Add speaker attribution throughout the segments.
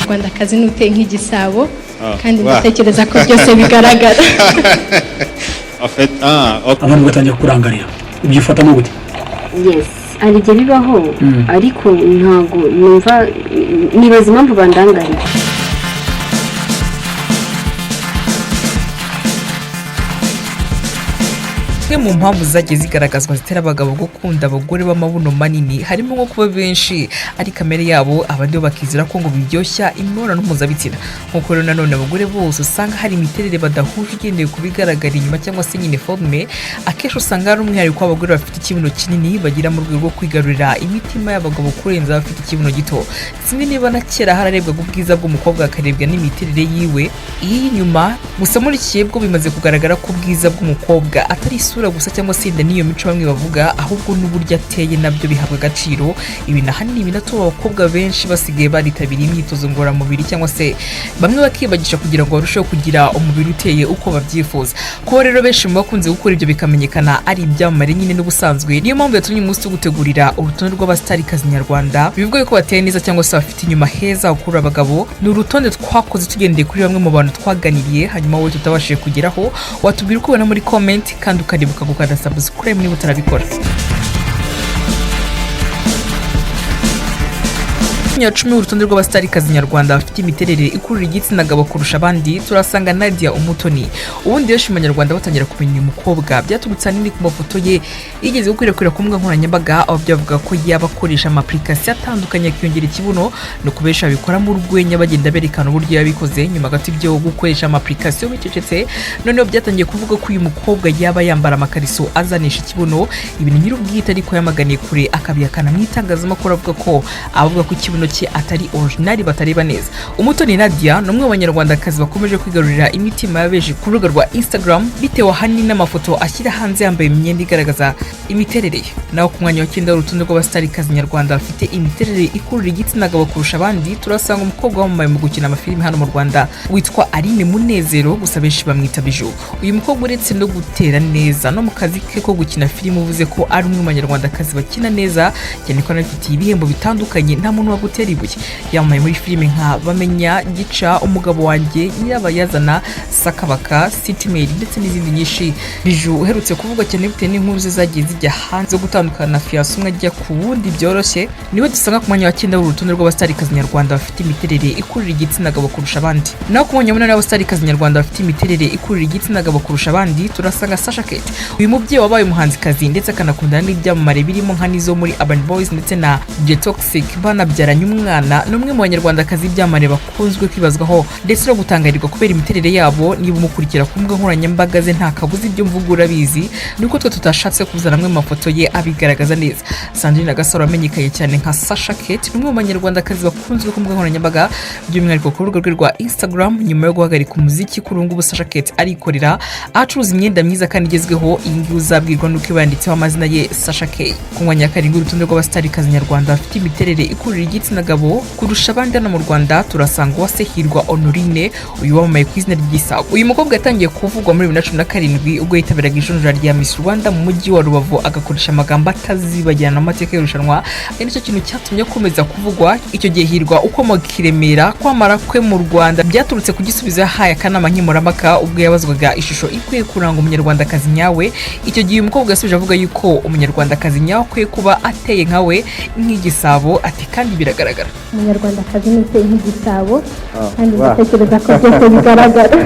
Speaker 1: umunyarwandakazi n'uteye nk'igisabo kandi ndatekereza ko byose bigaragara.
Speaker 2: Abantu batangiye kurangarira ibyifatamo gute?
Speaker 3: Yes, arijye bibaho ariko ntago numva nibaza impamvu bandangarira.
Speaker 4: Mu mpamvu zagiye zigaragazwa zitera abagabo gukunda abagore b'amabuno manini harimo nko kuba benshi ari kamere yabo, abandi bakizira ko ngo biryoshya imibonano mpuzabitsina. Nkuko rero nanone abagore bose usanga hari imiterere badahuje igendeye ku bigaragara inyuma cyangwa se nyine forme, akenshi usanga ari umwihariko w'abagore bafite ikibuno kinini bagira mu rwego rwo kwigarurira imitima y'abagabo kurenza abafite ikibuno gito. Kimwe niba na kera hararebwaga ubwiza bw'umukobwa akarebwa n'imiterere yiwe iy'inyuma, gusa muri iki gihe bwo bimaze kugaragara ko ubwiza bw'umukobwa atari isura gusa cyangwa se inda niyo mico bamwe bavuga, ahubwo n'uburyo ateye nabyo bihabwa agaciro. Ibi nahanini binatuma abakobwa benshi basigaye baritabiriye imyitozo ngororamubiri cyangwa se bamwe bakibagisha kugira ngo barusheho kugira umubiri uteye uko babyifuza. Kuba rero benshi mu bakunze gukora ibyo bikamenyekana ari ibyamamare nyine n'ubusanzwe, niyo mpamvu yatumye umunsi wo gutegurira urutonde rw'abasitarikazi nyarwanda bivuga ko bateye neza cyangwa se bafite inyuma heza gukurura abagabo. Ni urutonde twakoze tugendeye kuri bamwe mu bantu twaganiriye, hanyuma wowe tutabashije kugeraho watubwira uko ubona muri comment kandi ukaribuka gukanda subscribe niba utarabikora. Nyacumi urutonde rw'abasitarikazi nyarwanda bafite imiterere ikurura igitsina gabo kurusha abandi turasanga Nadia Umutoni. Ubundi benshi mu Banyarwanda batangira kumenya uyu mukobwa byaturutse nini ku mafoto ye yigeze gukwirakwira ku mbuga nkoranyambaga, aho byavuga ko yaba akoresha amapplication atandukanye akiyongera ikibuno, no kubesha bikora mu rwenya bagenda berekana uburyo yabikoze. Nyuma gato ibyo gukoresha amapplication bicecetse, noneho byatangiye kuvuga ko uyu mukobwa yaba yambara amakariso azanisha ikibuno. Ibi ni nyir'ubwite ariko yamaganiye kure akabiyakana mu itangazamakuru avuga ko ikibuno cye atari original batareba neza. Umutoni Nadia ni umwe mu Banyarwandakazi bakomeje kwigarurira imitima y'abeje ku rubuga rwa Instagram bitewe ahanini n'amafoto ashyira hanze yambaye imyenda igaragaza imiterere ye. Naho ku mwanya wa 9 w'urutonde rw'abasitarikazi nyarwanda bafite imiterere ikurura igitsina gabo kurusha abandi turasanga umukobwa wamamaye mu gukina amafilimi hano mu Rwanda witwa Aline Munezero, gusa benshi bamwita Bijou. Uyu mukobwa uretse no gutera neza no mu kazi ke ko gukina filimi uvuze ko ari umwe mu Banyarwandakazi bakina neza cyane ko anafite ibihembo bitandukanye nta muntu wagutera ibuye. Yamamaye muri filimi nka Bamenya, Gica, Umugabo wanjye, Nyirabayazana, Sakabaka, City Maid ndetse n'izindi nyinshi. Bijou uherutse kuvuga cyane bitewe n'inkuru ze zagiye zijya hanze zo gutandukana na fiancé umwe ajya ku wundi byoroshye, niwe dusanga ku mwanya wa 9 w'urutonde rw'abasitarikazi nyarwanda bafite imiterere ikurura igitsina gabo kurusha abandi. Naho ku mwanya wa 8 w'abasitarikazi nyarwanda bafite imiterere ikurura igitsina gabo kurusha abandi turasanga Sasha Kate. Uyu mubyeyi wabaye umuhanzikazi ndetse akanakundana n'ibyamamare birimo nka nizo muri Urban Boys ndetse na Toxic, banabyaranye umwana. N'umwe mu Banyarwandakazi byamamare bakunzwe kwibazwaho ndetse no gutangarirwa kubera imiterere yabo. Niba umukurikira ku mbuga nkoranyambaga ze nta kabuza ibyo mvuga urabizi, nuko twe tutashatse kuzana amwe mu mafoto ye abigaragaza neza. Sandrine Gasaro amenyekaye cyane nka Sasha Kate, umwe mu Banyarwandakazi bakunzwe ku mbuga nkoranyambaga by'umwihariko ku rubuga rwe rwa Instagram. Nyuma yo guhagarika umuziki kuri ubu Sasha Kate arikorera acuruza imyenda myiza kandi igezweho. Iyi ngiyi uzabwirwa nuko yanditseho amazina ye Sasha Kate. Ku mwanya wa 7 w'urutonde rw'abasitarikazi nyarwanda bafite imiterere ikurura igitsina gabo kurusha abandi hano mu Rwanda turasanga Uwase Hirwa Honorine, uyu wamamaye ku izina ry'Igisabo. Uyu mukobwa yatangiye kuvugwa muri 2017 ubwo yitabiraga ijonjora rya Miss Rwanda mu mujyi wa Rubavu agakoresha amagambo atazibagirana mu mateka y'irushanwa. Ari nicyo kintu cyatumye akomeza kuvugwa. Icyo gihe Hirwa ukomoka i Remera kwamara kwe mu Rwanda byaturutse ku gisubizo yahaye akanama nkemurampaka ubwo yabazwaga ishusho ikwiye kuranga umunyarwandakazi nyawe. Icyo gihe umukobwa yasubije avuga yuko umunyarwandakazi nyawe akwiye kuba ateye nkawe nk'igisabo, ati kandi biragaragara.
Speaker 1: Umunyarwandakazi ni uteye nk'igisabo kandi ndatekereza ko byose bigaragara.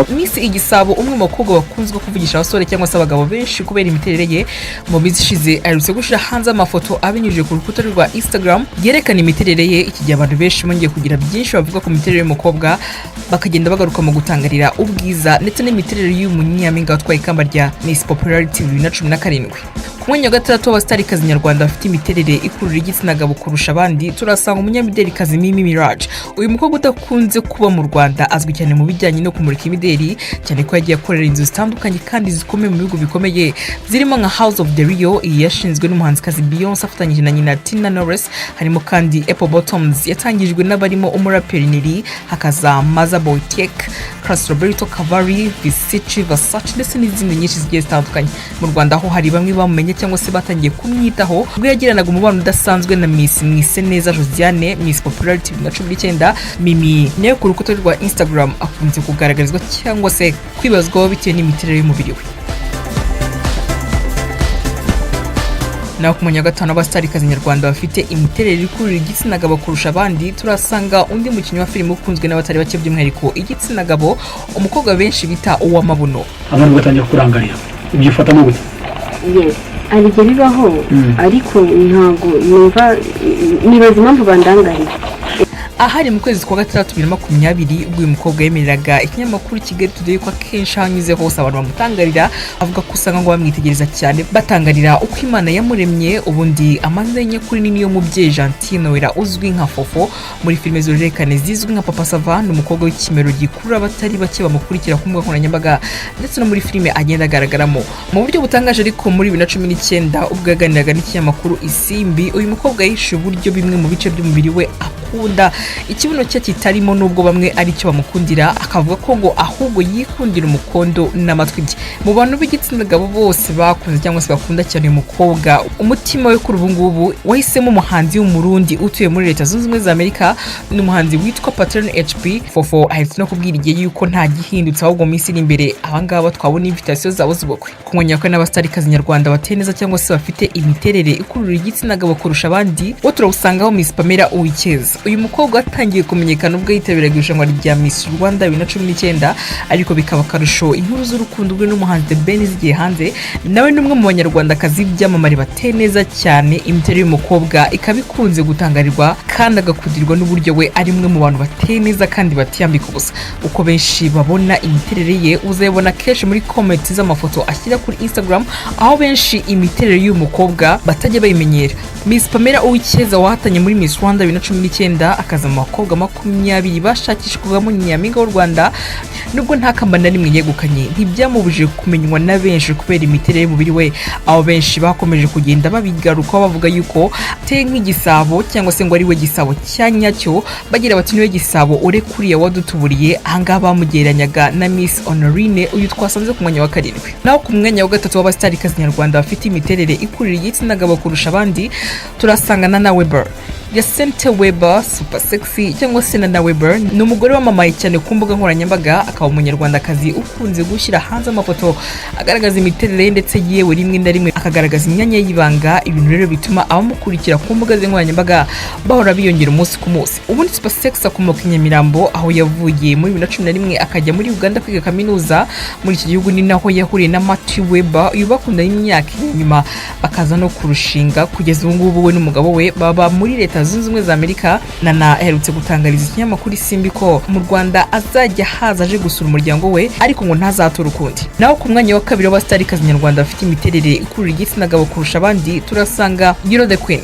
Speaker 4: Miss Igisabo umwe mu bakobwa bakunzwe kuvugisha abasore cyangwa se abagabo benshi kubera imiterere ye. Mu minsi ishize aherutse gushyira hanze amafoto abinyujije ku rukuta rwa Instagram yerekana imiterere ye. Iki gihe abantu benshi bongeye kugira byinshi bavuga ku miterere y'umukobwa, bakagenda bagaruka mu gutangarira ubwiza ndetse n'imiterere y'umunyampinga watwaye ikamba rya Miss Popularity 2017. Ku mwanya wa 6 w'abasitarikazi nyarwanda bafite imiterere ikurura igitsina gabo kurusha abandi turasanga umunyamidelikazi Mimi Mirage. Uyu mukobwa udakunze kuba mu Rwanda azwi cyane mu bijyanye no kumurika imideli, cyane ko yagiye akorera inzu zitandukanye kandi zikomeye mu bihugu bikomeye zirimo nka House of the Rio yashinzwe n'umuhanzikazi Beyonce afatanyije na nyina Tina Knowles. Harimo kandi Apple Bottoms yatangijwe n'abarimo umuraperi Neri, hakaza Maza Boy Tech, Roberto Cavalli, Versace ndetse n'izindi nyinshi zigiye zitandukanye. Mu Rwanda ho hari bamwe bamenye kumumenya cyangwa se batangiye kumwitaho ubwo yagiranaga umubano udasanzwe na Miss Mwiseneza Josiane Miss Popularity 2019. Mimi nayo ku rukuta rwa Instagram akunze kugaragarizwa cyangwa se kwibazwaho bitewe n'imiterere y'umubiri we. Naho ku mwanya wa gatanu abasitarikazi nyarwanda bafite imiterere ikurura igitsina gabo kurusha abandi, turasanga undi mukinnyi wa filime ukunzwe n'abatari bake by'umwihariko igitsina gabo, umukobwa benshi bita uw'amabuno.
Speaker 2: Abantu batangiye kurangarira ibyifatamo gute?
Speaker 3: Yes, aribyo bibaho ariko ntago numva nibaza impamvu bandangarira.
Speaker 4: Ahari mu kwezi kwa gatandatu 2020 ubwo uyu mukobwa yemereraga ikinyamakuru Kigali Today ko akenshi hanyuze hose abantu bamutangarira, avuga ko usanga ngo bamwitegereza cyane batangarira uko Imana yamuremye. Ubundi amazina kuri nini yo mubyeyi Gentine wera uzwi nka Fofo muri filime zorekane zizwi nka Papa Savane, umukobwa w'ikimero gikurura abatari bake bamukurikira ku mbuga nkoranyambaga ndetse no muri filime agenda agaragaramo mu buryo butangaje. Ariko muri 2019 ubwo yaganiraga n'ikinyamakuru Isimbi, uyu mukobwa yishe uburyo bimwe mu bice by'umubiri we akunda ikibuno cye kitarimo, nubwo bamwe ari cyo bamukundira, akavuga ko ngo ahubwo yikundira umukondo n'amatwi bye. Mu bantu b'igitsina gabo bose bakunze cyangwa se bakunda cyane uyu mukobwa, umutima we kuri ubu ngubu wahisemo umuhanzi w'umurundi utuye muri Leta Zunze Ubumwe za Amerika, n'umuhanzi witwa Patron HP. Fofo ahetse no kubwira igihe yuko nta gihindutse ahubwo minsi iri imbere abangaba twabona invitation zabo z'ubukwe. Kumenya ko n'abasitarikazi nyarwanda bateye neza cyangwa se bafite imiterere ikurura igitsina gabo kurusha abandi, wo turawusangaho Miss Pamela Uwikeza. Uyu mukobwa atangiye kumenyekana ubwo yitabiraga irushanwa rya Miss Rwanda 2019, ariko bikaba akarusho inkuru z'urukundo rwe n'umuhanzi The Ben zigiye hanze. Nawe n'umwe mu banyarwandakazi byamamare bateye neza cyane, imiterere y'umukobwa ikaba ikunze gutangarirwa kandi agakudirwa n'uburyo we ari mwe mu bantu bateye neza kandi batiyambika ubusa. Uko benshi babona imiterere ye uzayibona kenshi muri comments z'amafoto ashyira kuri Instagram, aho benshi imiterere y'uyu mukobwa batajya bayimenyera. Miss Pamela Uwikeza wahatanye muri Miss Rwanda 2019 akaza mu bakobwa 20 bashakishwagamo Nyampinga w'u Rwanda, nubwo nta kamba na rimwe yegukanye ntibyamubujije kumenywa na benshi kubera imiterere y'umubiri we, aho benshi bakomeje kugenda babigaruka bavuga yuko ateye nk'igisabo cyangwa se ngo ari we gisabo cya nyacyo, bagira bati niwe gisabo urekuriye wadutuburiye. Ahangaha bamugereranyaga na Miss Honorine uyu twasanze ku mwanya wa 7. Naho ku mwanya wa 3 w'abasitarikazi nyarwanda bafite imiterere ikurira igitsina gabo kurusha abandi, turasanga na Weber. Yasente Weber super sexy cyangwa se na Weber ni umugore wamamaye cyane ku mbuga nkoranyambaga, akaba umunyarwandakazi ukunze gushyira hanze amafoto agaragaza imiterere ndetse yewe rimwe na rimwe akagaragaza imyanya y'ibanga. Ibintu rero bituma abamukurikira ku mbuga nkoranyambaga bahora biyongera umunsi ku munsi. Ubundi super sexy akomoka i Nyamirambo, aho yavuye muri 2011 akajya muri Uganda kwiga kaminuza. Muri iki gihugu ni naho yahuriye na Matthew Weber uyu bakundanye imyaka inyuma bakaza no kurushinga. Kugeza ubu ngubu we n'umugabo we baba muri Leta Zunze Ubumwe za Amerika. Nana aherutse gutangariza ikinyamakuru Isimbi ko mu Rwanda azajya haza aje gusura umuryango we, ariko ngo ntazatura ukundi. Naho ku mwanya wa 2 w'abasitarikazi nyarwanda bafite imiterere ikurura igitsina gabo kurusha abandi, turasanga the Queen.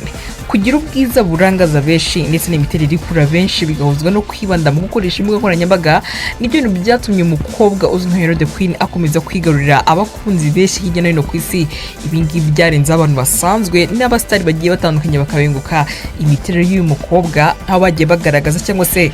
Speaker 4: Kugira ubwiza burangaza benshi ndetse n'imiterere ikurura benshi bigahuzwa no kwibanda mu gukoresha imbuga nkoranyambaga, nibyo bintu byatumye umukobwa uzwi nka The Queen akomeza kwigarurira abakunzi benshi hirya no hino ku isi. Ibingibi byarenze abantu basanzwe n'abasitari bagiye batandukanye bakabenguka imiterere y'uyu mukobwa, aho bagiye bagaragaza cyangwa se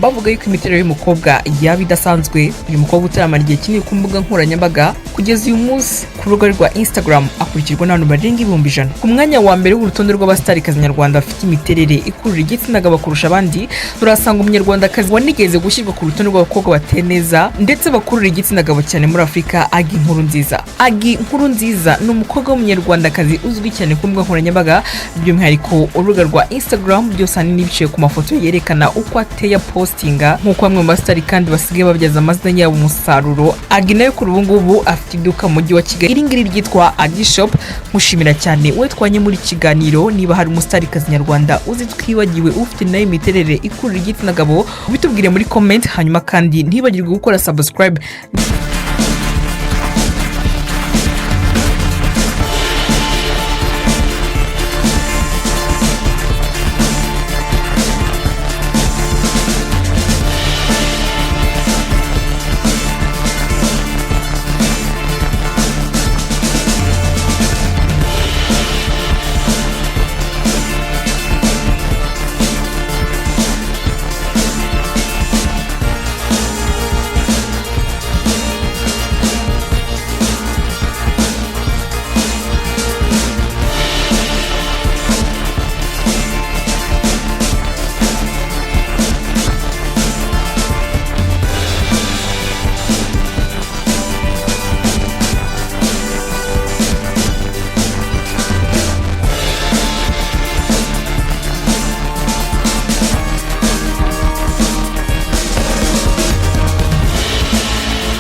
Speaker 4: bavuga yuko imiterere y'umukobwa yaba idasanzwe. Uyu mukobwa utaramara igihe kinini ku mbuga nkoranyambaga, kugeza uyu munsi ku rubuga rwa Instagram akurikirwa n'abantu barenga 100,000. Ku mwanya wa mbere w'urutonde rw'abasitarikazi nyarwanda bafite imiterere ikurura igitsina gabo kurusha abandi, turasanga umunyarwandakazi wanigeze gushyirwa ku rutonde rw'abakobwa bateye neza ndetse bakurura igitsina gabo cyane muri Afurika, Agi Nkurunziza. Agi Nkurunziza ni umukobwa w'umunyarwandakazi uzwi cyane ku mbuga nkoranyambaga, by'umwihariko urubuga rwa Instagram byose ni biciye ku mafoto yerekana uko ateye postinga nk'uko bamwe mu basitari kandi basigaye babyaza amazina yabo umusaruro. Agi nayo kuri ubu ngubu afite iduka mu mujyi wa Kigali, iri ngiri ryitwa Agi Shop. Mushimira cyane we twanye muri kiganiro. Niba hari umustarikazi nyarwanda uzi twibagiwe ufite nayo imiterere ikurura igitsina gabo, bitubwire muri comment, hanyuma kandi ntibagirwe gukora subscribe.